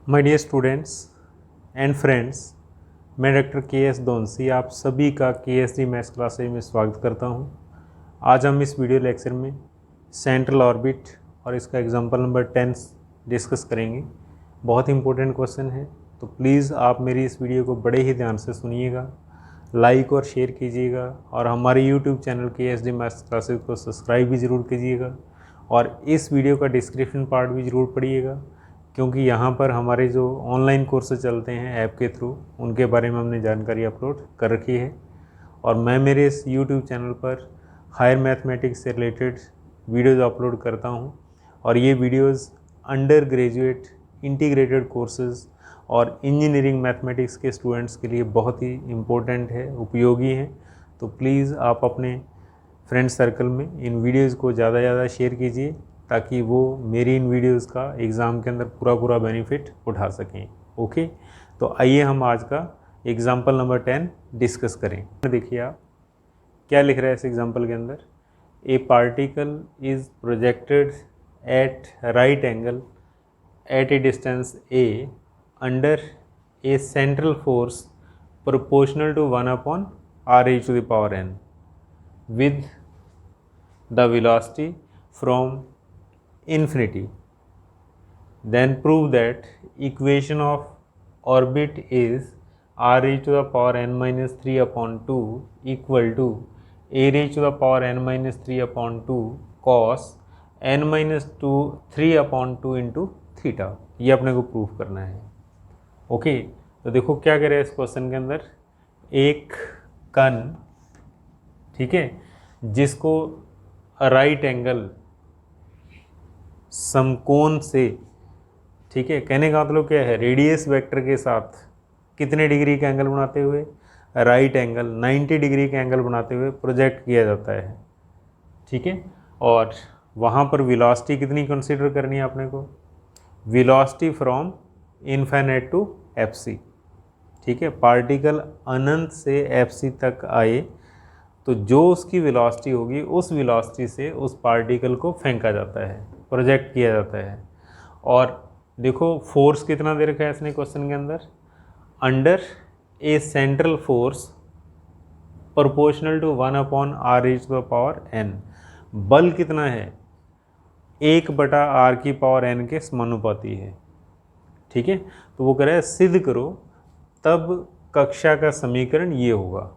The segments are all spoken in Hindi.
My dear students and friends, मैं डॉक्टर के.एस. दोनसी आप सभी का के.एस.डी. मैथ्स क्लासेज में स्वागत करता हूं। आज हम इस वीडियो लेक्चर में सेंट्रल ऑर्बिट और इसका एग्जांपल नंबर 10 डिस्कस करेंगे। बहुत इंपॉर्टेंट क्वेश्चन है, तो प्लीज़ आप मेरी इस वीडियो को बड़े ही ध्यान से सुनिएगा, लाइक और शेयर कीजिएगा और हमारे यूट्यूब चैनल के.एस.डी. मैथ्स क्लासेज को सब्सक्राइब भी ज़रूर कीजिएगा और इस वीडियो का डिस्क्रिप्शन पार्ट भी ज़रूर पढ़िएगा, क्योंकि यहाँ पर हमारे जो ऑनलाइन कोर्सेज चलते हैं ऐप के थ्रू, उनके बारे में हमने जानकारी अपलोड कर रखी है। और मैं मेरे इस यूट्यूब चैनल पर हायर मैथमेटिक्स से रिलेटेड वीडियोज़ अपलोड करता हूँ और ये videos under graduate integrated courses और इंजीनियरिंग मैथमेटिक्स के स्टूडेंट्स के लिए बहुत ही इम्पोर्टेंट है, उपयोगी हैं। तो प्लीज़ आप अपने फ्रेंड सर्कल में इन वीडियोज़ को ज़्यादा से ज़्यादा शेयर कीजिए, ताकि वो मेरी इन वीडियोज़ का एग्ज़ाम के अंदर पूरा बेनिफिट उठा सकें। ओके, तो आइए हम आज का एग्ज़ाम्पल नंबर 10 डिस्कस करें। देखिए आप क्या लिख रहा है इस एग्ज़ाम्पल के अंदर। A particle is projected at right angle at a distance a under a central force proportional to 1/r⁴n with the velocity from infinity. Then prove that equation of orbit is r⁴n-3/2 equal to a⁴n-3/2 cos n-3/2 into theta. ये अपने को प्रूव करना है। ओके, तो देखो क्या कह रहे हैं इस क्वेश्चन के अंदर। एक कण, ठीक है, जिसको राइट एंगल समकोण से, ठीक है, कहने का मतलब क्या है, रेडियस वेक्टर के साथ कितने डिग्री का एंगल बनाते हुए, राइट एंगल 90 डिग्री का एंगल बनाते हुए प्रोजेक्ट किया जाता है। ठीक है, और वहाँ पर वेलोसिटी कितनी कंसीडर करनी है अपने को, velocity from infinite to F C. ठीक है, पार्टिकल अनंत से एफसी तक आए तो जो उसकी वेलोसिटी होगी उस वेलोसिटी से उस पार्टिकल को फेंका जाता है, प्रोजेक्ट किया जाता है। और देखो फोर्स कितना दे रखा है इसने क्वेश्चन के अंदर, under a central force proportional to 1/r⁴n। बल कितना है, 1/r⁴n के समानुपाती है। ठीक है, तो वो कह रहा है सिद्ध करो, तब कक्षा का समीकरण ये होगा।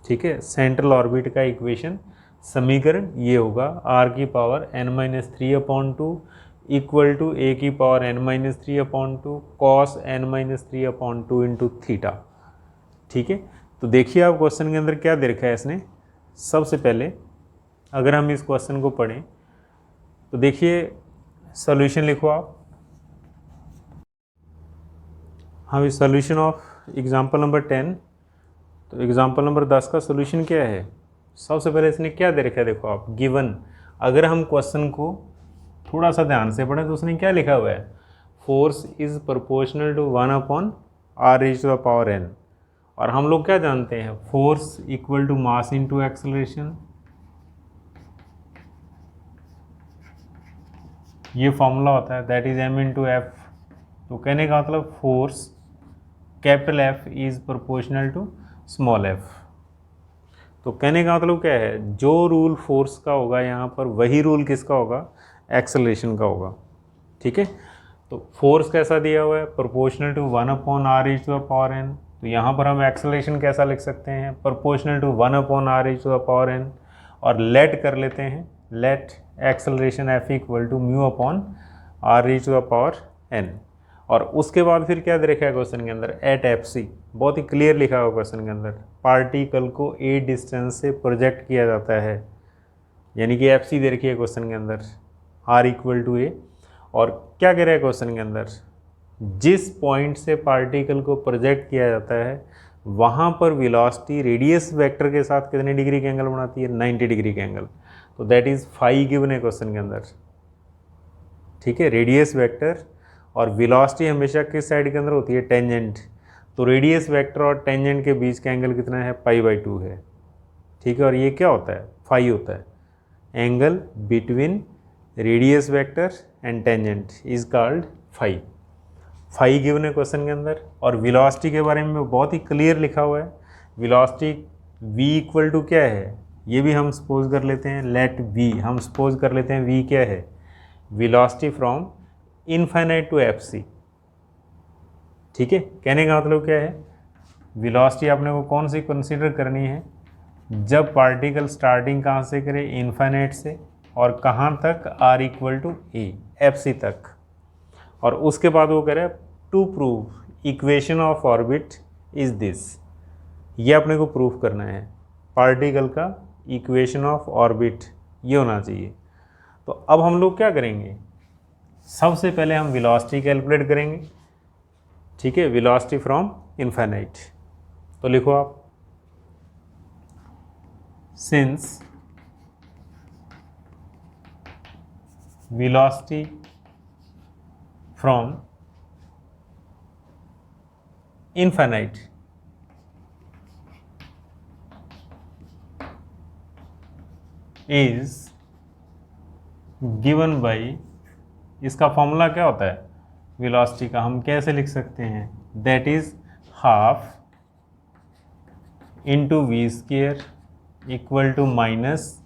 ठीक है, सेंट्रल ऑर्बिट का इक्वेशन समीकरण ये होगा, r⁴n-3/2 equal to a⁴n-3/2 cos n-3/2 into theta. ठीक है, तो देखिए आप क्वेश्चन के अंदर क्या दे रखा है इसने। सबसे पहले अगर हम इस क्वेश्चन को पढ़ें तो देखिए सॉल्यूशन लिखो आप। हाँ, इस सॉल्यूशन ऑफ एग्जाम्पल नंबर 10, तो एग्जाम्पल नंबर 10 का सोल्यूशन क्या है। सबसे पहले इसने क्या दे रखा है, देखो आप गिवन। अगर हम क्वेश्चन को थोड़ा सा ध्यान से पढ़ें तो उसने क्या लिखा हुआ है, force is proportional to 1/r⁴n। और हम लोग क्या जानते हैं, force equal to mass into acceleration. ये फॉर्मूला होता है, that is m into F. तो कहने का मतलब force capital F is proportional to small f। तो कहने का मतलब क्या है, जो रूल फोर्स का होगा यहाँ पर वही रूल किसका होगा, एक्सेलरेशन का होगा। ठीक है, तो फोर्स कैसा दिया हुआ है, प्रोपोर्शनल टू 1/r⁴n। तो यहाँ पर हम एक्सेलरेशन कैसा लिख सकते हैं, प्रोपोर्शनल टू 1/r⁴n। और लेट कर लेते हैं, let acceleration f equal to μ/r⁴n। और उसके बाद फिर क्या दे रखा है क्वेश्चन के अंदर, एट एफसी। बहुत ही क्लियर लिखा हुआ क्वेश्चन के अंदर, पार्टिकल को ए डिस्टेंस से प्रोजेक्ट किया जाता है, यानी कि एफसी दे रखी है क्वेश्चन के अंदर, आर इक्वल टू ए। और क्या कह रहा है क्वेश्चन के अंदर, जिस पॉइंट से पार्टिकल को प्रोजेक्ट किया जाता है वहाँ पर वेलोसिटी रेडियस वेक्टर के साथ कितने डिग्री का एंगल बनाती है, 90 डिग्री का एंगल। तो दैट इज़ फाई गिवन है क्वेश्चन के अंदर। ठीक है, रेडियस वेक्टर और वेलोसिटी हमेशा किस साइड के अंदर होती है, टेंजेंट। तो रेडियस वेक्टर और टेंजेंट के बीच का एंगल कितना है, π/2 है। ठीक है, और ये क्या होता है, फाई होता है। angle between radius vector and tangent is called phi. Phi given है क्वेश्चन के अंदर, और वेलोसिटी के बारे में बहुत ही क्लियर लिखा हुआ है। वेलोसिटी v इक्वल टू क्या है, ये भी हम सपोज कर लेते हैं, लेट v, हम सपोज कर लेते हैं v क्या है, velocity from infinite to F C. ठीक है, कहने का मतलब क्या है, वेलोसिटी आपने को कौन सी कंसीडर करनी है, जब पार्टिकल स्टार्टिंग कहाँ से करे, इनफाइनाइट से, और कहाँ तक, r equal to A, F C तक। और उसके बाद वो कह रहा है to prove equation of orbit is this, ये अपने को प्रूफ करना है, पार्टिकल का इक्वेशन ऑफ ऑर्बिट ये होना चाहिए। तो अब हम लोग क्या करेंगे, सबसे पहले हम वेलोसिटी कैलकुलेट करेंगे। ठीक है, वेलोसिटी फ्रॉम इनफाइनाइट। तो लिखो आप, since velocity from infinite is given by, इसका फॉर्मूला क्या होता है वेलोसिटी का, हम कैसे लिख सकते हैं, that is half into V square equal to minus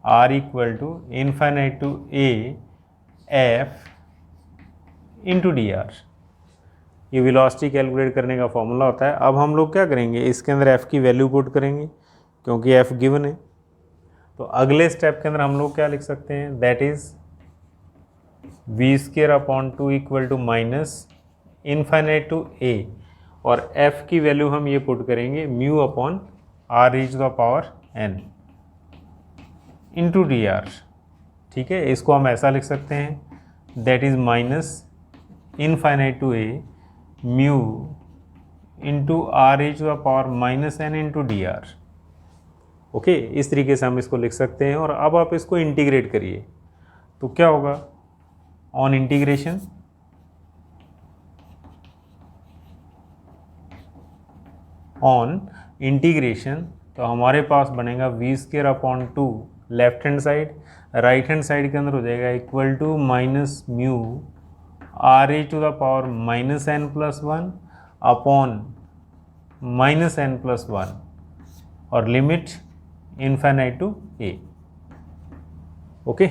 R equal to infinite to A F into D R. ये वेलोसिटी कैलकुलेट करने का फॉर्मूला होता है। अब हम लोग क्या करेंगे, इसके अंदर एफ़ की वैल्यू पुट करेंगे क्योंकि एफ़ गिवन है। तो अगले स्टेप के अंदर हम लोग क्या लिख सकते हैं, that is V square upon two equal to minus infinite to A, और एफ़ की वैल्यू हम ये पुट करेंगे mu upon R E to the power N into D R. ठीक है, इसको हम ऐसा लिख सकते हैं, that is minus infinite to A mu into R E to the power minus N into D R. Okay, इस तरीके से हम इसको लिख सकते हैं। और अब आप इसको इंटीग्रेट करिए तो क्या होगा, ऑन इंटीग्रेशन तो हमारे पास बनेगा V square upon two left hand side, right hand side के अंदर हो जाएगा equal to minus mu R E to the power minus N plus one upon minus N plus one, और limit infinite to A. Okay,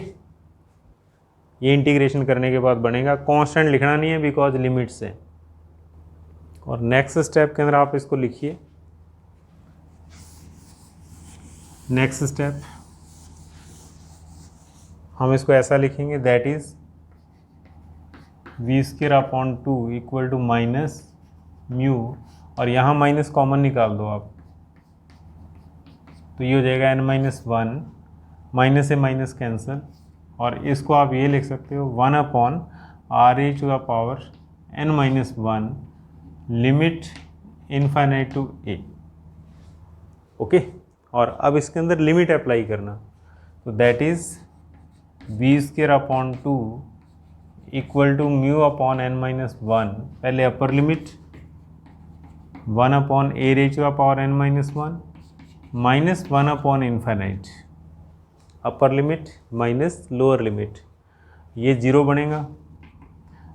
ये इंटीग्रेशन करने के बाद बनेगा, कांस्टेंट लिखना नहीं है बिकॉज लिमिट्स है। और नेक्स्ट स्टेप के अंदर आप इसको लिखिए, नेक्स्ट स्टेप हम इसको ऐसा लिखेंगे, that is V square upon two equal to minus mu, और यहाँ माइनस कॉमन निकाल दो आप, तो ये हो जाएगा n माइनस वन, माइनस से माइनस कैंसिल, और इसको आप ये लिख सकते हो one upon R E to the power n minus one limit infinite to A. Okay, और अब इसके अंदर लिमिट अप्लाई करना, तो that is V square upon two equal to mu upon N minus one, पहले upper limit one upon A raise to the power N minus one minus one upon infinite, upper limit minus lower limit, ये जीरो बनेगा।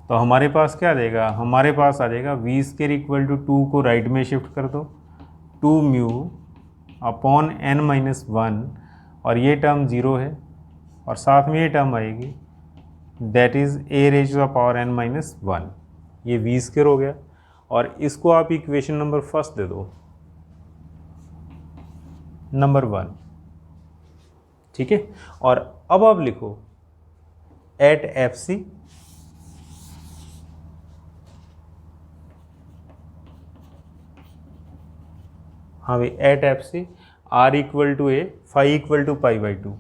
तो हमारे पास क्या आ जाएगा, हमारे पास आ जाएगा V square equal to two को राइट में शिफ्ट कर दो, two mu upon N minus one, और ये टर्म ज़ीरो है, और साथ में ये टर्म आएगी that is a raise to the power N minus one, ये वी स्क्वेयर हो गया। और इसको आप इक्वेशन नंबर फर्स्ट दे दो, नंबर वन। ठीक है, और अब आप लिखो एट एफ सी हाँ भाई, at F C R equal to A, phi equal to pi by two,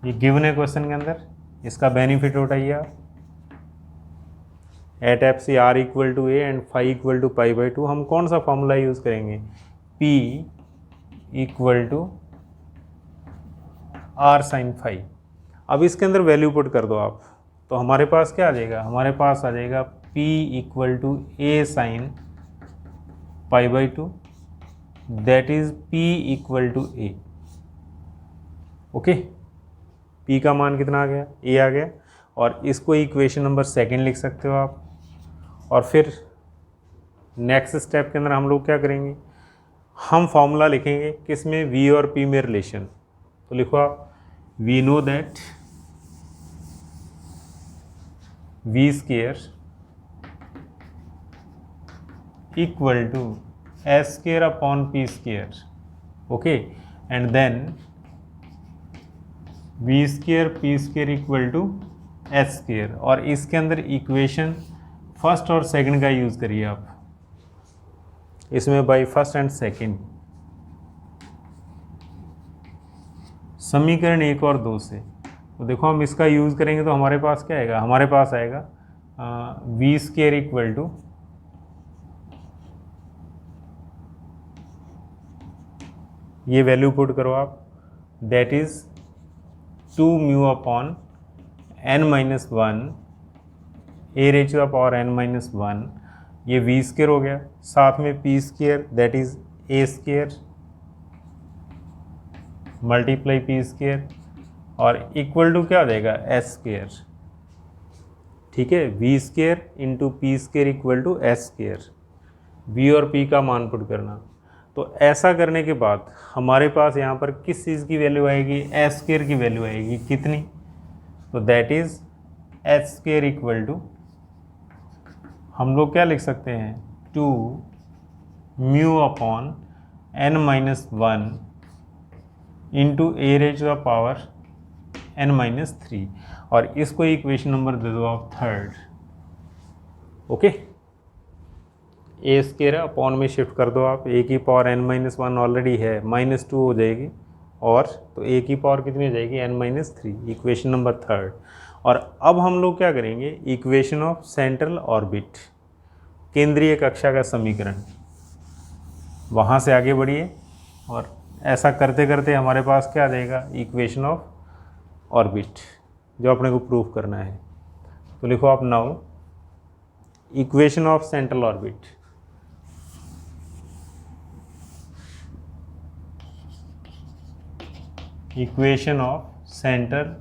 ये गिवन है क्वेश्चन के अंदर, इसका बेनिफिट उठाइए आप। At F C R equal to A and phi equal to pi by two, हम कौन सा फॉर्मूला यूज़ करेंगे, P equal to R sine phi. अब इसके अंदर वैल्यू पुट कर दो आप, तो हमारे पास क्या आ जाएगा, हमारे पास आ जाएगा P equal to A sine pi by two, that is P equal to A. Okay, P का मान कितना आ गया, A आ गया, और इसको इक्वेशन नंबर सेकंड लिख सकते हो आप। और फिर नेक्स्ट स्टेप के अंदर हम लोग क्या करेंगे, हम फॉर्मूला लिखेंगे किसमें, वी और पी में रिलेशन। तो लिखो आप, we know that V square equal to S square upon P square, okay, and then V square P square equal to S square. और इसके अंदर इक्वेशन फर्स्ट और सेकंड का यूज़ करिए आप, इसमें बाई फर्स्ट एंड सेकंड, समीकरण 1 और 2 से। तो देखो हम इसका यूज़ करेंगे तो हमारे पास क्या आएगा, हमारे पास आएगा वी स्क्वायर इक्वल टू ये वैल्यू पुट करो आप, that is 2 mu upon n minus 1 A raise to the power n minus 1, ये वी स्क्वायर हो गया, साथ में P square that is A square multiply P square और इक्वल टू क्या हो जाएगा, एस स्क्वायर। ठीक है, V square into P square equal to S square, V और पी का मान पुट करना। तो ऐसा करने के बाद हमारे पास यहाँ पर किस चीज़ की वैल्यू आएगी, एस स्क्वायर की वैल्यू आएगी, कितनी, तो that is H square equal to, हम लोग क्या लिख सकते हैं, 2 mu upon n minus 1 into A raise to the power n minus 3, और इसको इक्वेशन नंबर दे दो आप third, okay. A square upon में शिफ्ट कर दो आप, ए की पावर n माइनस 1 ऑलरेडी है, -2 हो जाएगी, और तो ए की पावर कितनी हो जाएगी, n minus 3, equation number third. और अब हम लोग क्या करेंगे, इक्वेशन ऑफ सेंट्रल ऑर्बिट, केंद्रीय कक्षा का समीकरण, वहाँ से आगे बढ़िए, और ऐसा करते करते हमारे पास क्या आ जाएगा, इक्वेशन ऑफ ऑर्बिट, जो अपने को प्रूफ करना है। तो लिखो आप now equation of central orbit, equation of center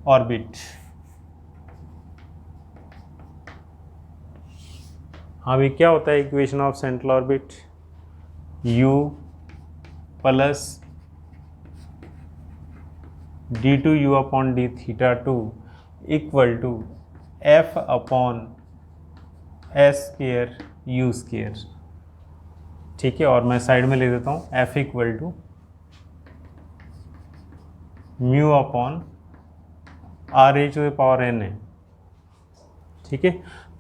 orbit. हाँ भाई, क्या होता है equation of central orbit, u plus d2u upon D theta 2 equal to f upon S square U square. ठीक है, और मैं साइड में ले देता हूँ, f equal to mu upon R H to the power n है। ठीक है,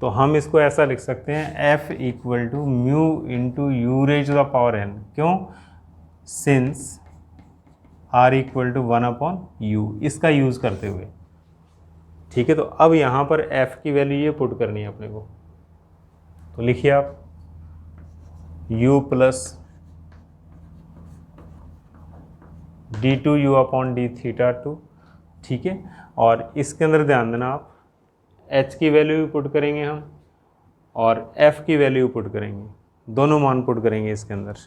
तो हम इसको ऐसा लिख सकते हैं, f equal to mu into U raise to the power n, क्यों, since r equal to 1 upon u, इसका यूज़ करते हुए। ठीक है, तो अब यहाँ पर f की वैल्यू ये पुट करनी है अपने को, तो लिखिए आप u plus d2u upon D theta 2। ठीक है, और इसके अंदर ध्यान देना आप, h की वैल्यू भी पुट करेंगे हम, और f की वैल्यू पुट करेंगे, दोनों मान पुट करेंगे इसके अंदर,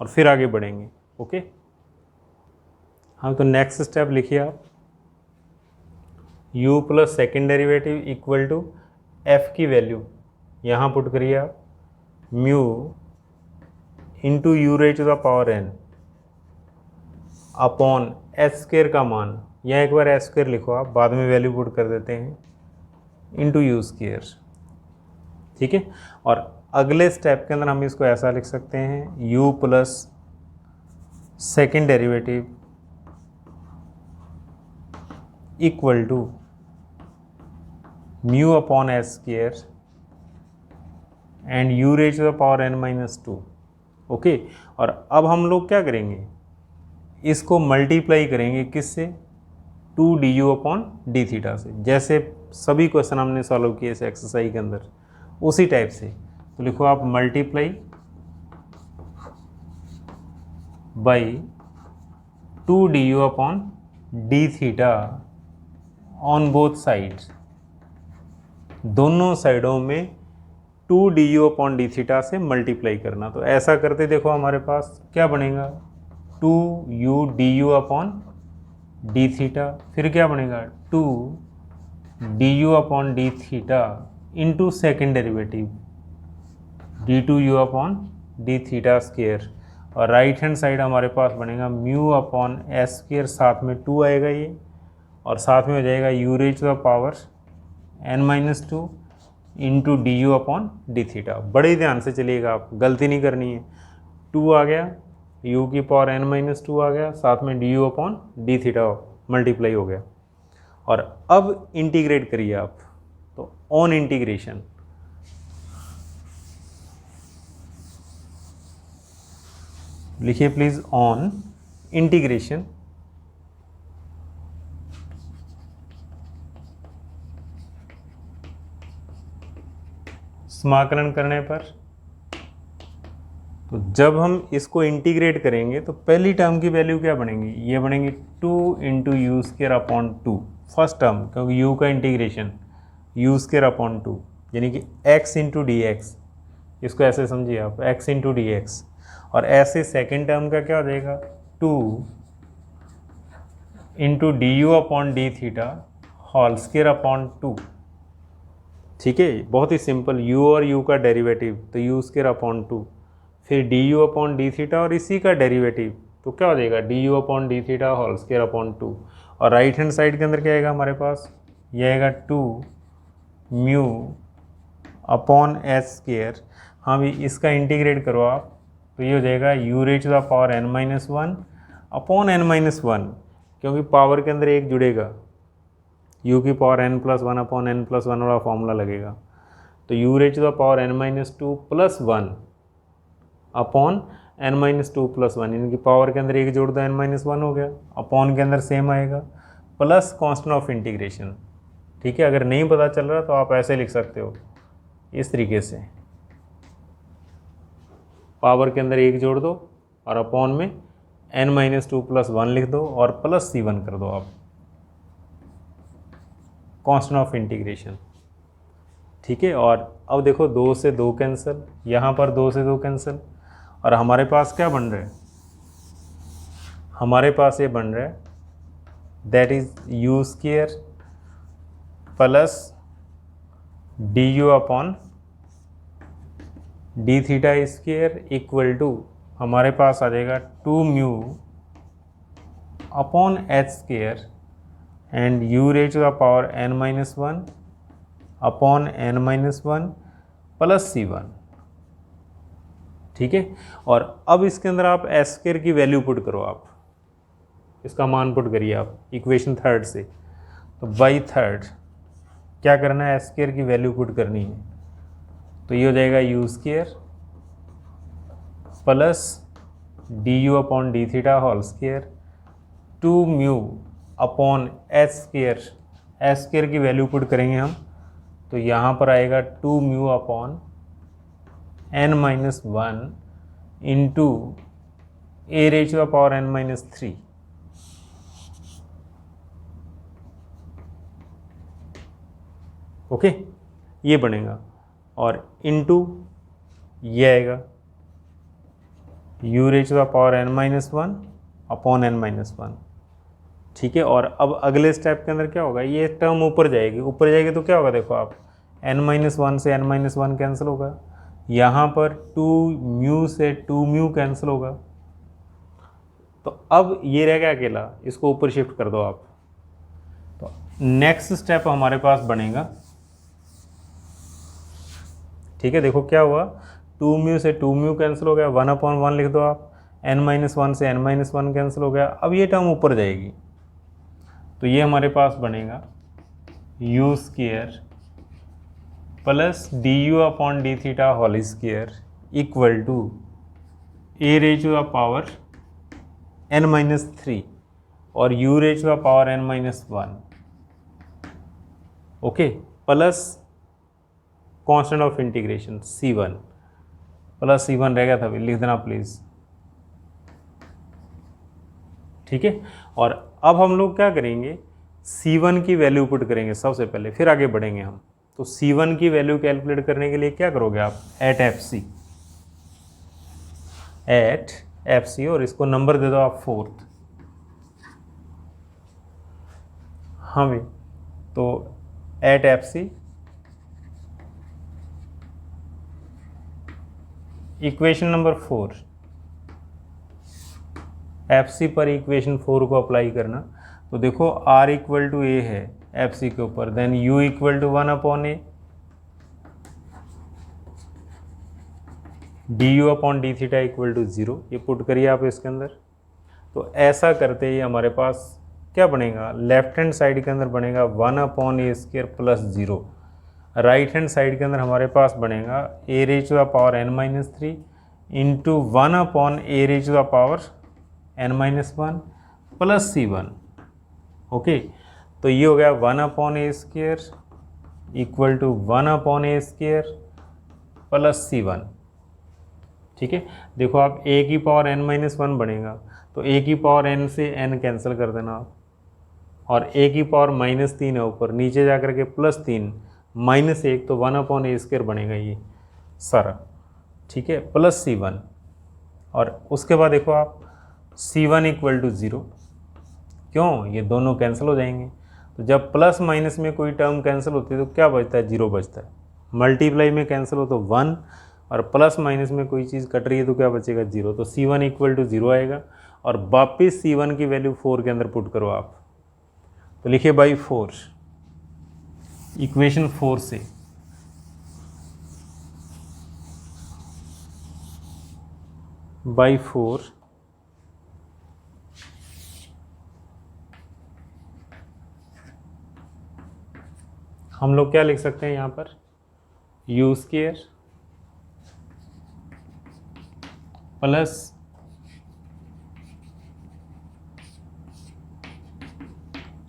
और फिर आगे बढ़ेंगे, ओके। हाँ, तो नेक्स्ट स्टेप लिखिए आप, u plus second derivative equal to f की वैल्यू यहाँ पुट करिए आप, mu into U raise to the power n upon H square का मान, यहाँ एक बार एच स्क्वायर लिखो आप, बाद में वैल्यू पुट कर देते हैं, इंटू यू स्क्वायर। ठीक है, और अगले स्टेप के अंदर हम इसको ऐसा लिख सकते हैं, u plus second derivative equal to mu upon H square and U raise to the power n minus 2, okay. और अब हम लोग क्या करेंगे, इसको मल्टीप्लाई करेंगे किससे, 2du अपॉन डी थीटा से, जैसे सभी क्वेश्चन हमने सॉल्व किए इस एक्सरसाइज के अंदर, उसी टाइप से। तो लिखो आप multiply by 2du upon D theta on both sides, दोनों साइडों में 2du अपॉन डी थीटा से मल्टीप्लाई करना। तो ऐसा करते देखो हमारे पास क्या बनेगा, 2u अपॉन डी थीटा, फिर क्या बनेगा 2du upon D theta into second derivative d2u upon D theta square, और राइट हैंड साइड हमारे पास बनेगा म्यू अपॉन एस स्क्वेयर, साथ में 2 आएगा ये, और साथ में हो जाएगा u raise to the power n-2 into D you upon D theta. बड़े ध्यान से चलिएगा, आप गलती नहीं करनी है। 2 आ गया, u की पावर n-2 आ गया, साथ में D you upon D theta multiply हो गया। और अब इंटीग्रेट करिए आप, तो ऑन इंटीग्रेशन लिखिए प्लीज, ऑन इंटीग्रेशन समाकलन करने पर, तो जब हम इसको इंटीग्रेट करेंगे तो पहली टर्म की वैल्यू क्या बनेगी, ये बनेगी 2 into u square upon 2 first term, क्योंकि u का इंटीग्रेशन यू स्क्र अपॉन 2 यानी कि x इंटू डी एक्स, इसको ऐसे समझिए आप x इंटू डी एक्स, और ऐसे सेकेंड टर्म का क्या हो जाएगा 2 into D you upon D theta whole square upon 2। ठीक है, बहुत ही सिंपल, u और u का डेरिवेटिव तो u स्क्र अपॉन 2, फिर D you upon D theta और इसी का डेरिवेटिव तो क्या हो जाएगा D you upon D theta whole square upon 2, और राइट हैंड साइड के अंदर क्या आएगा हमारे पास, ये आएगा 2 म्यू अपॉन एस स्क्र। हाँ भी, इसका इंटीग्रेट करो आप, तो ये हो जाएगा u raise to the power n-1 upon n-1, क्योंकि पावर के अंदर एक जुड़ेगा, u की पावर n+1 अपॉन n+1 वाला फॉर्मूला लगेगा, तो u raise to the power n-2 plus 1 upon n-2 plus 1, इनकी पावर के अंदर एक जोड़ दो n-1 हो गया, अपॉन के अंदर सेम आएगा, प्लस कांस्टेंट ऑफ इंटीग्रेशन। ठीक है, अगर नहीं पता चल रहा तो आप ऐसे लिख सकते हो, इस तरीके से पावर के अंदर एक जोड़ दो और अपॉन में n-2 प्लस 1 लिख दो और प्लस c1 कर दो आप, कांस्टेंट ऑफ इंटीग्रेशन। ठीक है, और अब देखो 2 से 2 कैंसिल, यहाँ पर 2 से 2 कैंसिल, और हमारे पास क्या बन रहा है, हमारे पास ये बन रहा है that is u square plus D you upon D theta square equal to, हमारे पास आ जाएगा 2 mu upon H square and u raise to the power n-1 upon n-1 plus c1। ठीक है, और अब इसके अंदर आप एस स्क्र की वैल्यू पुट करो, आप इसका मान पुट करिए आप इक्वेशन थर्ड से, तो बाई थर्ड क्या करना है, एस स्क्र की वैल्यू पुट करनी है, तो ये हो जाएगा u square plus D you upon D theta whole square 2 mu upon H square, H square की वैल्यू पुट करेंगे हम, तो यहाँ पर आएगा 2 mu upon n-1 into A raise to the power n-3। Okay, ये बनेगा, और इंटू ये आएगा u raise to the power n-1 upon n-1। ठीक है, और अब अगले स्टेप के अंदर क्या होगा, ये टर्म ऊपर जाएगी, ऊपर जाएगी तो क्या होगा, देखो आप n-1 से n-1 कैंसिल होगा, यहाँ पर 2 म्यू से 2 म्यू कैंसिल होगा, तो अब ये रह गया अकेला, इसको ऊपर शिफ्ट कर दो आप। तो नेक्स्ट स्टेप हमारे पास बनेगा, ठीक है, देखो क्या हुआ, 2 म्यू से 2 म्यू कैंसिल हो गया, 1/1 लिख दो आप, n-1 से n-1 कैंसिल हो गया, अब ये टर्म ऊपर जाएगी, तो ये हमारे पास बनेगा u square plus D you upon D theta whole square equal to A raise to the power n-3 और u raise to the power n-1, okay, plus constant of integration c1, plus c1 रह गया था, लिख देना प्लीज़। ठीक है, और अब हम लोग क्या करेंगे, c1 की वैल्यू पुट करेंगे सबसे पहले, फिर आगे बढ़ेंगे हम। तो c1 की वैल्यू कैलकुलेट करने के लिए क्या करोगे आप, एट एफ सी, और इसको नंबर दे दो आप 4th। हाँ भाई, तो at F C equation number 4, F C पर इक्वेशन 4 को अप्लाई करना। तो देखो आर इक्वल टू ए है एफ सी के ऊपर, then u equal to 1/a, d you upon D theta equal to 0, ये पुट करिए आप इसके अंदर। तो ऐसा करते ही हमारे पास क्या बनेगा, लेफ्ट हैंड साइड के अंदर बनेगा 1/a² plus 0, right hand side के अंदर हमारे पास बनेगा a raise to the power n-3 into 1/a raise to the power n-1 plus c1। Okay, तो ये हो गया 1/a² equal to 1/a² plus c1। ठीक है, देखो आप a की पावर n-1 बनेगा, तो a की पावर n से n कैंसिल कर देना आप, और a की पावर -3 है ऊपर, नीचे जा कर के +3 -1, तो 1/a² बनेगा ये सारा। ठीक है, प्लस c1, और उसके बाद देखो आप c1 इक्वल टू 0, क्यों, ये दोनों कैंसिल हो जाएंगे। तो जब प्लस माइनस में कोई टर्म कैंसिल होती है तो क्या बचता है, 0 बचता है। मल्टीप्लाई में कैंसिल हो तो 1, और प्लस माइनस में कोई चीज़ कट रही है तो क्या बचेगा, 0। तो c1 इक्वल टू 0 आएगा, और वापिस c1 की वैल्यू 4 के अंदर पुट करो आप। तो लिखिए बाई 4, इक्वेशन 4 से बाई 4 हम लोग क्या लिख सकते हैं यहाँ पर, u² plus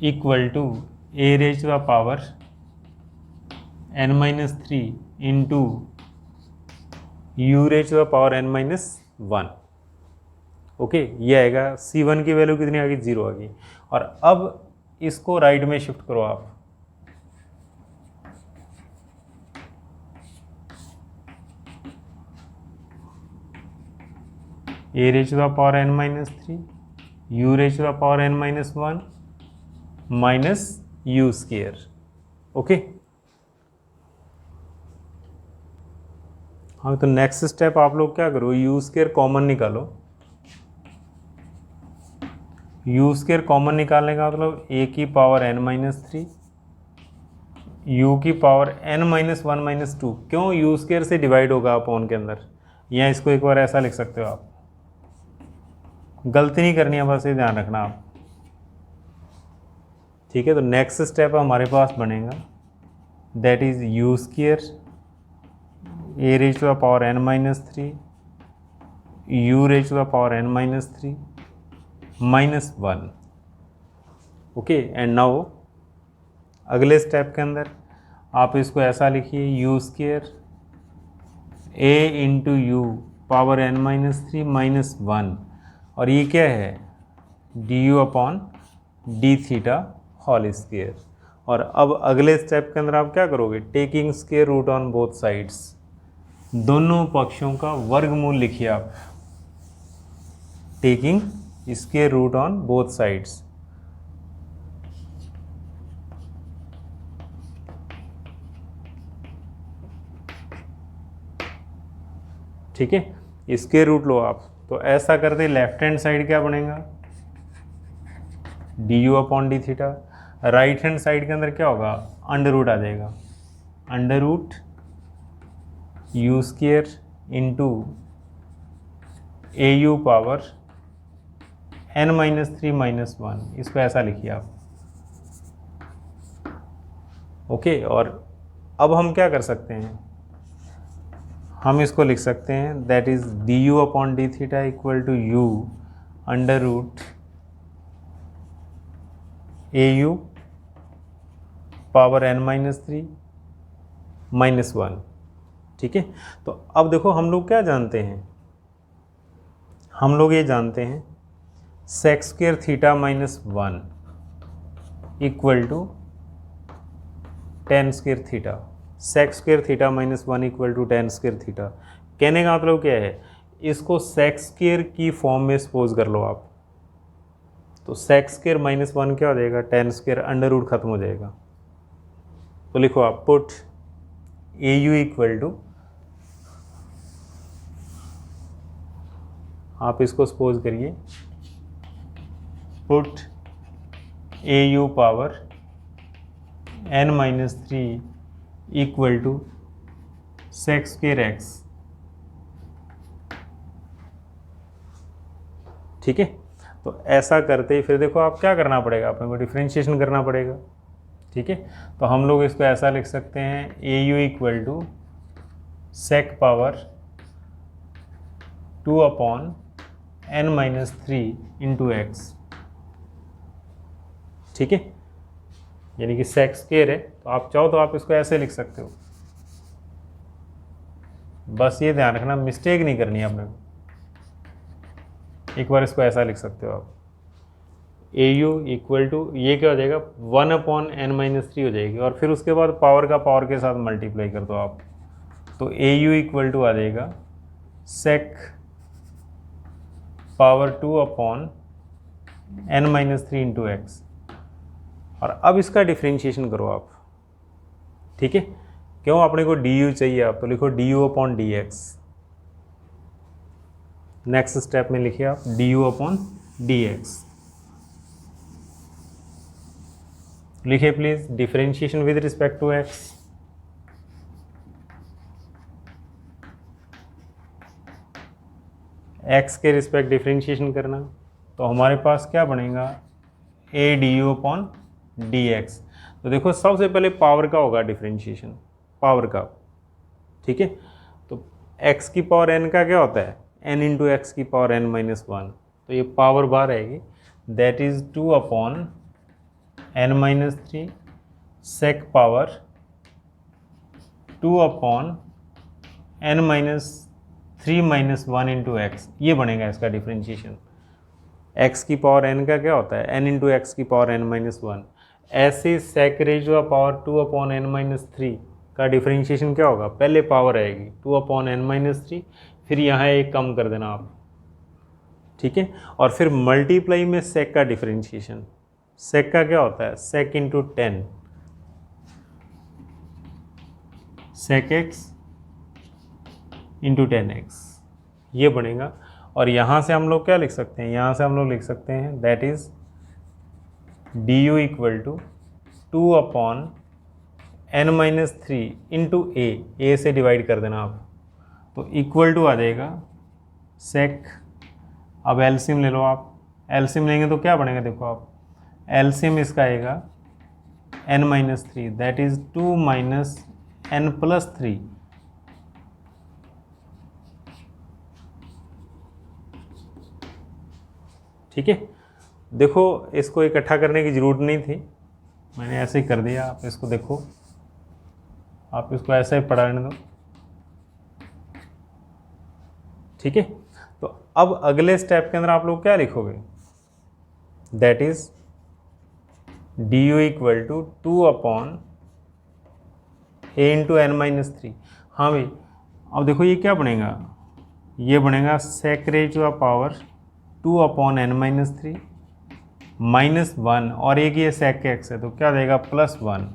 equal to a raise to the power n-3 into u raise to the power n-1। Okay, ये आएगा, c1 की वैल्यू कितनी आ गई, 0 आ गई। और अब इसको राइट में शिफ्ट करो आप, a raise to the power n-3 u raise to the power n-1 minus u²। Okay, हाँ, तो नेक्स्ट स्टेप आप लोग क्या करो, u² कॉमन निकालो। u² कॉमन निकालने का मतलब a की पावर n-3 u की पावर n-1 -2, क्यों, u² से डिवाइड होगा अपॉन के अंदर, या इसको एक बार ऐसा लिख सकते हो आप, गलती नहीं करनी है, बस ये ध्यान रखना आप। ठीक है, तो नेक्स्ट स्टेप हमारे पास बनेगा, that is u² a raise to the power n-3 u raise to the power n-3 -1। Okay, and now अगले स्टेप के अंदर आप इसको ऐसा लिखिए, u² a into you power n-3 -1, और ये क्या है, du upon D theta whole square. और अब अगले स्टेप के अंदर आप क्या करोगे, taking square root on both sides, दोनों पक्षों का वर्गमूल लिखिए आप, taking square root on both sides. ठीक है, स्क्वायर रूट लो आप। तो ऐसा करते लेफ्ट हैंड साइड क्या बनेगा, d you upon D theta, right hand side के अंदर क्या होगा, अंडर रूट आ जाएगा, under root u² into a u power n-3 -1, इसको ऐसा लिखिए आप। ओके, और अब हम क्या कर सकते हैं, हम इसको लिख सकते हैं, that is d you upon D theta equal to u under root a u power n-3 -1। ठीक है, तो अब देखो हम लोग क्या जानते हैं, हम लोग ये जानते हैं sec² theta -1 equal to tan² theta, sec² theta -1 equal to tan² theta. कहने का मतलब क्या है, इसको सेक स्क्वायर की फॉर्म में सपोज कर लो आप, तो सेक स्क्वायर माइनस 1 क्या हो जाएगा, टेन स्क्वायर, अंडर रूट खत्म हो जाएगा। तो लिखो आप put a u equal to, आप इसको सपोज करिए, put a u power n-3 equal to sec square x. ठीक है, तो ऐसा करते ही फिर देखो आप क्या करना पड़ेगा, अपने को डिफ्रेंशिएशन करना पड़ेगा। ठीक है, तो हम लोग इसको ऐसा लिख सकते हैं, a u equal to sec power 2/n-3 into x. ठीक है, यानी कि सेक स्क्वायर है, तो आप चाहो तो आप इसको ऐसे लिख सकते हो। बस ये ध्यान रखना, मिस्टेक नहीं करनी है आपने को। एक बार इसको ऐसा लिख सकते हो आप, ए यू इक्वल टू, ये क्या हो जाएगा, 1/n-3 हो जाएगी, और फिर उसके बाद पावर का पावर के साथ मल्टीप्लाई कर दो आप, तो ए यू इक्वल टू आ जाएगा सेक पावर 2/n-3 इंटू एक्स। और अब इसका डिफ्रेंशिएशन करो आप। ठीक है, क्यों, अपने को डी यू चाहिए, आप तो लिखो d you upon d x. Next step में लिखिए आप d you upon d x. लिखिए please, differentiation with respect to x. X के रिस्पेक्ट डिफरेंशिएशन करना, तो हमारे पास क्या बनेगा, a d you upon d x. तो देखो सबसे पहले पावर का होगा डिफरेंशिएशन, पावर का। ठीक है, तो एक्स की पावर एन का क्या होता है, एन इंटू एक्स की पावर n-1, तो ये पावर बाहर आएगी, that is 2/n-3 sec power 2/n-3 - 1 into x. ये बनेगा इसका डिफरेंशिएशन। एक्स की पावर n का क्या होता है, n इंटू एक्स की पावर n-1। ऐसे सेक रेज पावर 2/n-3 का डिफरेंशिएशन क्या होगा, पहले पावर आएगी 2/n-3, फिर यहाँ एक कम कर देना आप। ठीक है, और फिर मल्टीप्लाई में सेक का डिफरेंशिएशन। सेक का क्या होता है, sec into 10, sec x into 10x, ये बनेगा। और यहाँ से हम लोग क्या लिख सकते हैं, यहाँ से हम लोग लिख सकते हैं that is d u equal to 2/n-3 into a से डिवाइड कर देना आप, तो इक्वल टू आ जाएगा सेक। अब एलसीएम ले लो आप, एलसीएम लेंगे तो क्या बनेगा, देखो आप एलसीएम इसका आएगा n-3, दैट इज 2 - n+3। ठीक है, देखो इसको इकट्ठा करने की ज़रूरत नहीं थी, मैंने ऐसे ही कर दिया। आप इसको देखो, आप इसको ऐसे ही पढ़ाने दो। ठीक है, तो अब अगले स्टेप के अंदर आप लोग क्या लिखोगे, that is d u equal to 2/a into n-3। हाँ भाई, अब देखो ये क्या बनेगा, ये बनेगा सेक रेज टू पावर 2/n-3 -1, और एक ये सेक एक्स है, तो क्या देगा +1,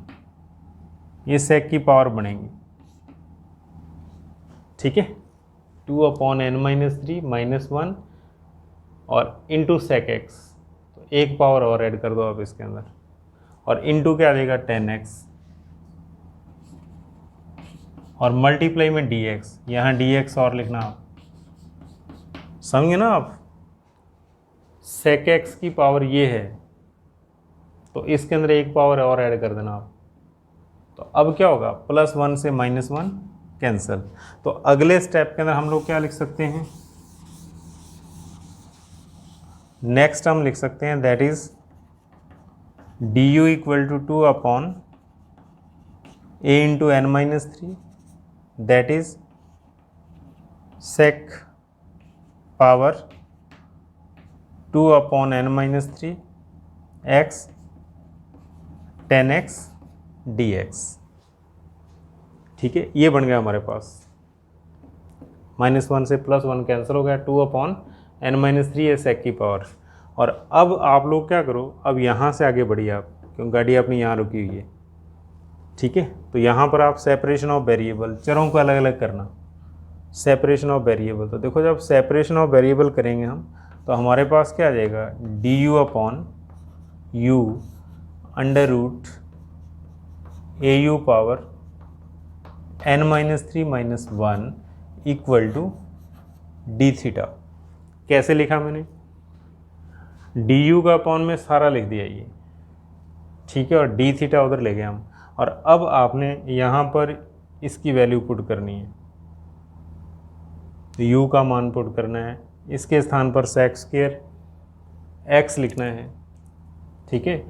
ये सेक की पावर बनेगी। ठीक है, 2/n-3 -1 और इंटू सेक एक्स, तो एक पावर और ऐड कर दो आप इसके अंदर, और इंटू क्या देगा 10x, और मल्टीप्लाई में dx, यहाँ dx और लिखना आप, समझे ना आप। सेक एक्स की पावर ये है, तो इसके अंदर एक पावर और ऐड कर देना आप, तो अब क्या होगा, +1 से -1 कैंसिल। तो अगले स्टेप के अंदर हम लोग क्या लिख सकते हैं, नेक्स्ट हम लिख सकते हैं that is d u equal to 2/a into n-3, that is sec power 2/n-3 x 10x dx। ठीक है, ये बन गया हमारे पास। -1 से +1 कैंसिल हो गया, 2/n-3 है सेक की पावर। और अब आप लोग क्या करो, अब यहाँ से आगे बढ़िए आप, क्योंकि गाड़ी अपनी यहाँ रुकी हुई है। ठीक है, तो यहाँ पर आप सेपरेशन ऑफ वेरिएबल, चरों को अलग अलग करना, सेपरेशन ऑफ वेरिएबल। तो देखो जब सेपरेशन ऑफ वेरिएबल करेंगे हम, तो हमारे पास क्या आ जाएगा, du/u √au power n-3 - 1 equal to d theta. कैसे लिखा मैंने, du का अपॉन में सारा लिख दिया ये, ठीक है, और डी थीटा उधर ले गए हम। और अब आपने यहाँ पर इसकी वैल्यू पुट करनी है, तो u का मान पुट करना है, इसके स्थान पर सेक स्क्वायर x लिखना है, ठीक है,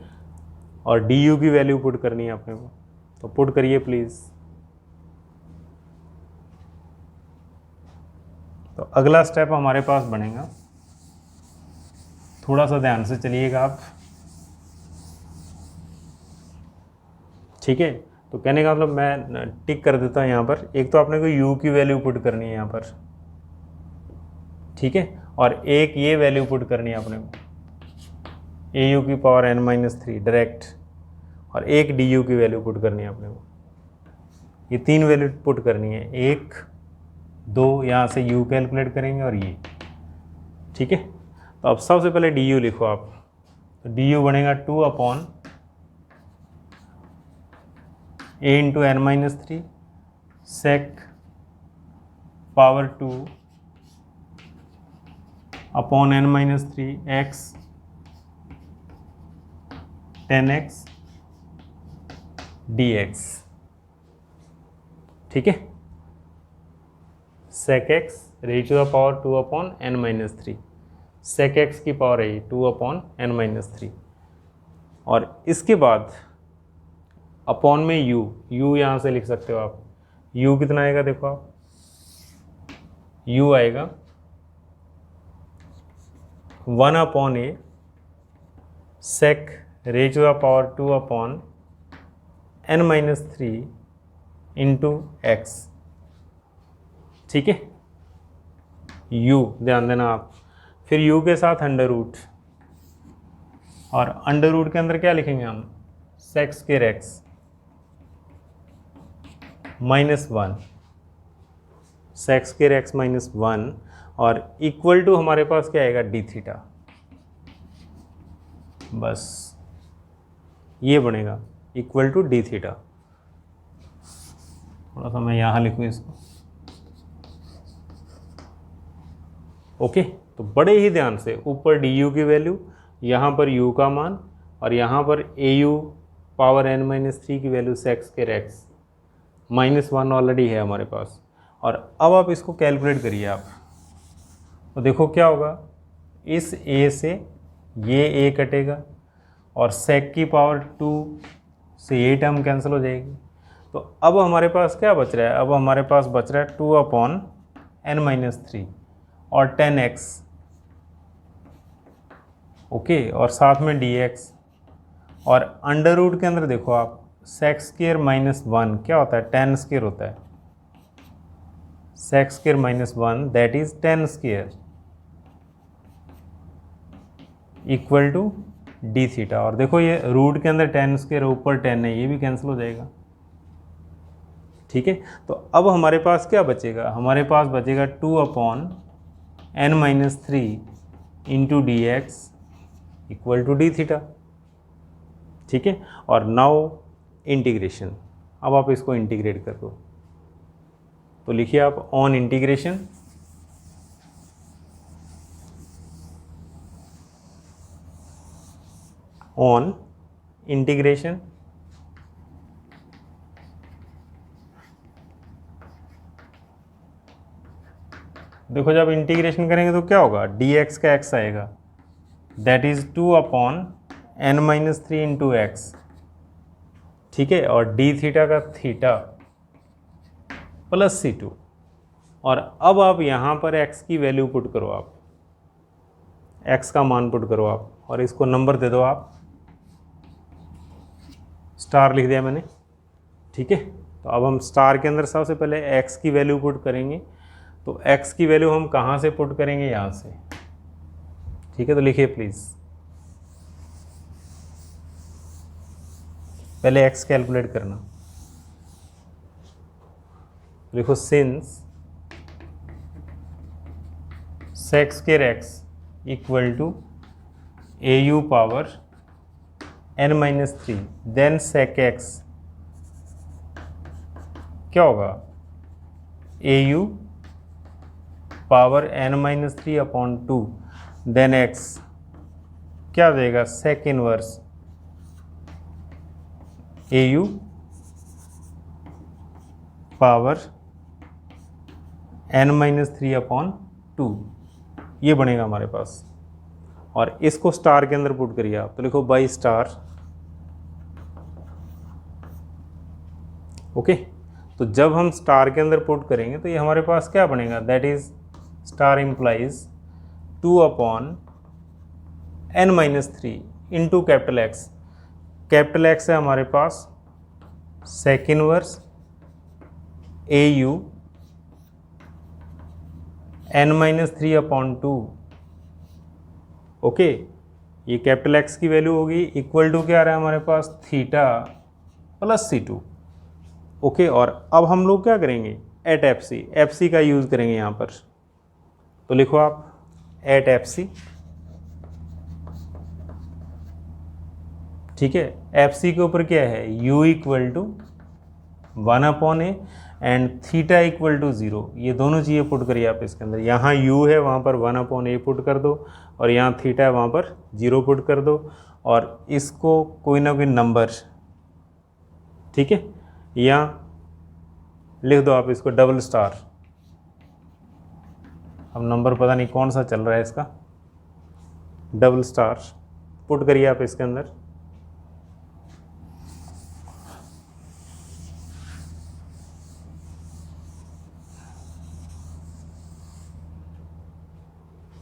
और du की वैल्यू पुट करनी है अपने को। तो पुट करिए प्लीज़। तो अगला स्टेप हमारे पास बनेगा, थोड़ा सा ध्यान से चलिएगा आप, ठीक है। तो कहने का मतलब मैं टिक कर देता हूँ यहाँ पर। एक तो आपने को u की वैल्यू पुट करनी है यहाँ पर, ठीक है, और एक ये वैल्यू पुट करनी है अपने को au की पावर n-3 डायरेक्ट, और एक du की वैल्यू पुट करनी है अपने को। ये 3 वैल्यू पुट करनी है, 1 2, यहाँ से u कैलकुलेट करेंगे और ये, ठीक है। तो अब सबसे पहले du लिखो आप, तो du बनेगा 2/a × n-3 sec power 2 upon n-3 x 10x dx, ठीक है, sec x raise to the power 2/n-3, sec x की पावर है 2/n-3। और इसके बाद अपॉन में u यहाँ से लिख सकते हो आप, u कितना आएगा देखो आप, u आएगा 1/a sec raise to the power 2/n-3 into x, ठीक है, u ध्यान देना आप। फिर u के साथ अंडर रूट, और अंडर रूट के अंदर क्या लिखेंगे हम, sec square x -1, sec square x -1, और इक्वल टू हमारे पास क्या आएगा, डी थीटा। बस ये बनेगा इक्वल टू डी थीटा। थोड़ा सा मैं यहाँ लिखूँ इसको, ओके। तो बड़े ही ध्यान से ऊपर du की वैल्यू, यहाँ पर u का मान, और यहाँ पर au पावर n-3 की value sec square x -1 already है हमारे पास। और अब आप इसको कैलकुलेट करिए आप, तो देखो क्या होगा, इस a से ये a कटेगा, और सेक की पावर 2 से ये टर्म कैंसिल हो जाएगी। तो अब हमारे पास क्या बच रहा है, अब हमारे पास बच रहा है 2/n-3 और 10x, ओके, और साथ में dx। और अंडर रूट के अंदर देखो आप, सेक स्क्वायर -1 क्या होता है, 10 स्क्वायर होता है, sec square -1 that is 10 square equal to d theta. और देखो ये रूट के अंदर 10 स्क्वायर ऊपर 10 है, ये भी कैंसिल हो जाएगा, ठीक है। तो अब हमारे पास क्या बचेगा, हमारे पास बचेगा 2/n-3 into d x equal to d theta, ठीक है। और नाउ इंटीग्रेशन, अब आप इसको इंटीग्रेट कर दो। तो लिखिए आप ऑन इंटीग्रेशन, ऑन इंटीग्रेशन देखो जब इंटीग्रेशन करेंगे तो क्या होगा, dx का x आएगा that is 2/n-3 into x, ठीक है, और डी थीटा का थीटा प्लस c2। और अब आप यहाँ पर x की वैल्यू पुट करो, आप x का मान पुट करो आप, और इसको नंबर दे दो आप, स्टार लिख दिया मैंने, ठीक है। तो अब हम स्टार के अंदर सबसे पहले x की वैल्यू पुट करेंगे, तो x की वैल्यू हम कहाँ से पुट करेंगे, यहाँ से। ठीक है, तो लिखिए प्लीज़, पहले x कैलकुलेट करना। लिखो since sec square x equal to au power n-3, then sec x क्या होगा, au power n-3 upon 2, then x क्या देगा, sec inverse au power n-3 upon 2, ये बनेगा हमारे पास। और इसको स्टार के अंदर पुट करिए आप, तो लिखो बाई स्टार। ओके, तो जब हम स्टार के अंदर पुट करेंगे तो ये हमारे पास क्या बनेगा, that is star implies 2 upon n-3 into capital x. Capital x है हमारे पास sec inverse au n-3 upon 2। Okay, ये कैपिटल एक्स की वैल्यू होगी, इक्वल टू क्या आ रहा है हमारे पास, थीटा प्लस c2। ओके, और अब हम लोग क्या करेंगे, एट एफ सी का यूज़ करेंगे यहाँ पर। तो लिखो आप एट एफ सी। ठीक है, एफ सी के ऊपर क्या है, u equal to 1 upon a and theta equal to 0। ये दोनों चीज़ें पुट करिए आप इसके अंदर। यहाँ u है, वहाँ पर 1 अपॉन ए पुट कर दो, और यहाँ थीटा है, वहाँ पर 0 पुट कर दो, और इसको कोई ना कोई नंबर, ठीक है, यहाँ लिख दो आप इसको डबल स्टार। अब नंबर पता नहीं कौन सा चल रहा है इसका, डबल स्टार पुट करिए आप इसके अंदर।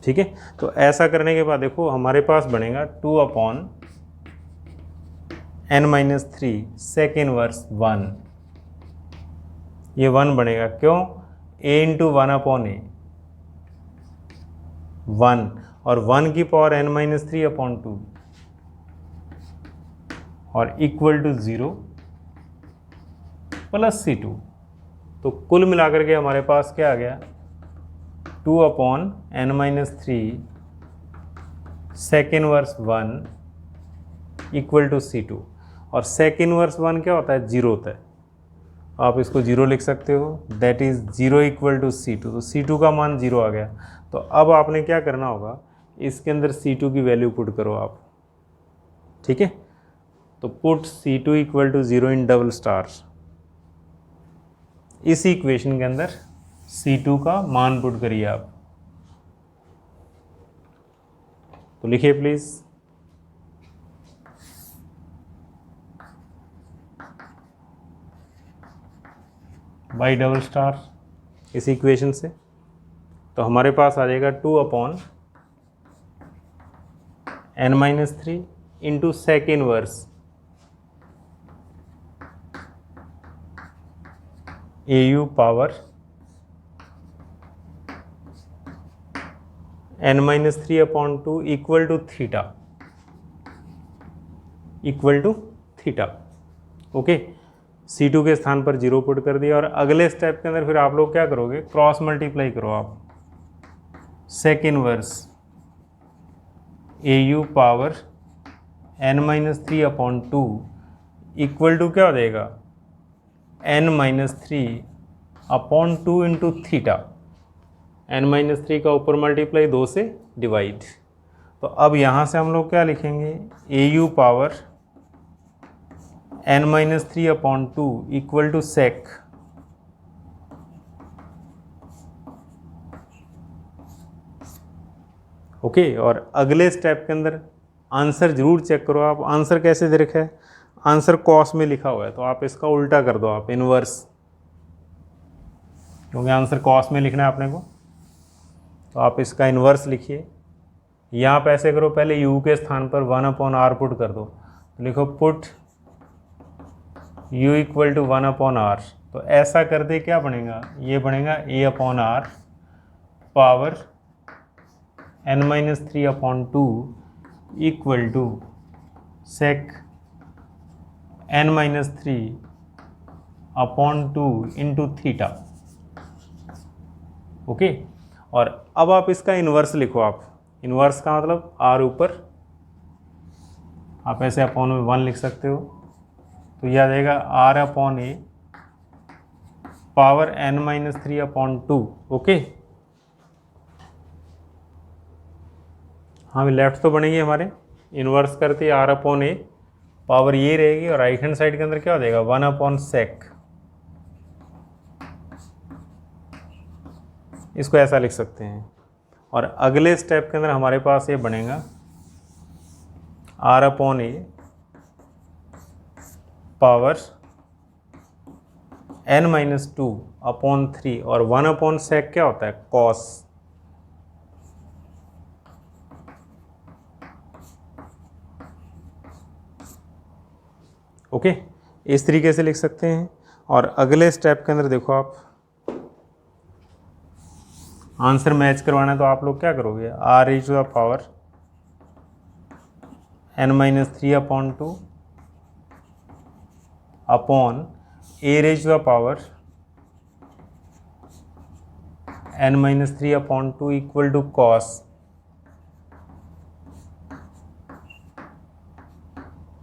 ठीक है, तो ऐसा करने के बाद देखो हमारे पास बनेगा 2 अपॉन n-3 सेक इनवर्स 1। ये 1 बनेगा, क्यों, a इंटू 1 अपॉन ए 1, और 1 की पावर n-3 अपॉन 2, और इक्वल टू 0 प्लस c2। तो कुल मिलाकर के हमारे पास क्या आ गया, 2 upon n-3 sec inverse 1 equal to c2। और सेक इनवर्स 1 क्या होता है, 0 होता है, आप इसको 0 लिख सकते हो, that is 0 equal to c2। तो c2 का मान 0 आ गया। तो अब आपने क्या करना होगा, इसके अंदर c2 की वैल्यू पुट करो आप। ठीक है, तो put c2 equal to 0 in double star. इस इक्वेशन के अंदर c2 का मान पुट करिए आप। तो लिखिए प्लीज, बाई डबल स्टार इस इक्वेशन से। तो हमारे पास आ जाएगा 2 upon n-3 into sec inverse au power n-3 upon 2 equal to theta, equal to theta. Okay, c2 के स्थान पर 0 पुट कर दिया, और अगले स्टेप के अंदर फिर आप लोग क्या करोगे, क्रॉस मल्टीप्लाई करो आप, sec inverse au power n-3 upon 2 equal to क्या हो जाएगा, n-3 upon 2 into theta. n-3 का ऊपर मल्टीप्लाई 2 से डिवाइड। तो अब यहाँ से हम लोग क्या लिखेंगे, au power n-3 upon 2 equal to sec okay. और अगले स्टेप के अंदर आंसर जरूर चेक करो आप, आंसर कैसे दे रखा है, आंसर कॉस में लिखा हुआ है, तो आप इसका उल्टा कर दो आप, इनवर्स, क्योंकि आंसर कॉस में लिखना है अपने को, तो आप इसका इन्वर्स लिखिए। यहाँ पे ऐसे करो, पहले u के स्थान पर 1 अपॉन आर पुट कर दो, तो लिखो put u equal to 1 upon r. तो ऐसा कर दे क्या बनेगा, ये बनेगा a upon r power n-3/2 equal to sec n-3/2 into theta. Okay, और अब आप इसका इन्वर्स लिखो। आप इन्वर्स का मतलब r ऊपर, आप ऐसे अपॉन में 1 लिख सकते हो, तो यह आ जाएगा r/a पावर n-3/2। ओके, हाँ लेफ्ट तो बनेगी हमारे, इन्वर्स करते r/a पावर ये रहेगी, और राइट हैंड साइड के अंदर क्या हो जाएगा 1/sec। इसको ऐसा लिख सकते हैं। और अगले स्टेप के अंदर हमारे पास ये बनेगा r/a पावर n-2/3, और 1/sec क्या होता है cos। ओके, इस तरीके से लिख सकते हैं। और अगले स्टेप के अंदर देखो, आप आंसर मैच करवाना है तो आप लोग क्या करोगे, r⁴ n-3/2 upon a⁴ n-3/2 equal to cos,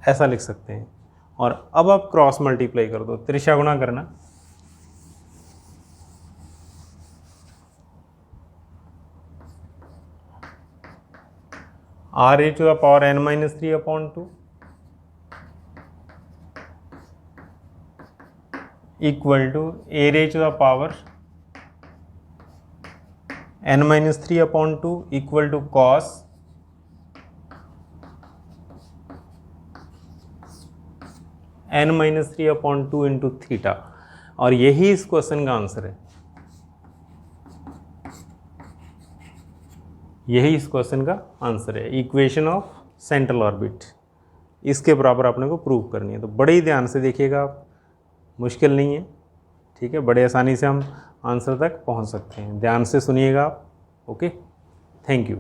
ऐसा लिख सकते हैं। और अब आप क्रॉस मल्टीप्लाई कर दो, त्रिशा गुणा करना। r⁴ n-3/2 equal to a⁴ n-3/2 equal to cos n-3/2 into theta. और यही इस क्वेश्चन का आंसर है, यही इस क्वेश्चन का आंसर है, इक्वेशन ऑफ सेंट्रल ऑर्बिट। इसके बराबर अपने को प्रूव करनी है, तो बड़े ही ध्यान से देखिएगा आप, मुश्किल नहीं है, ठीक है, बड़े आसानी से हम आंसर तक पहुंच सकते हैं। ध्यान से सुनिएगा आप। Okay, thank you.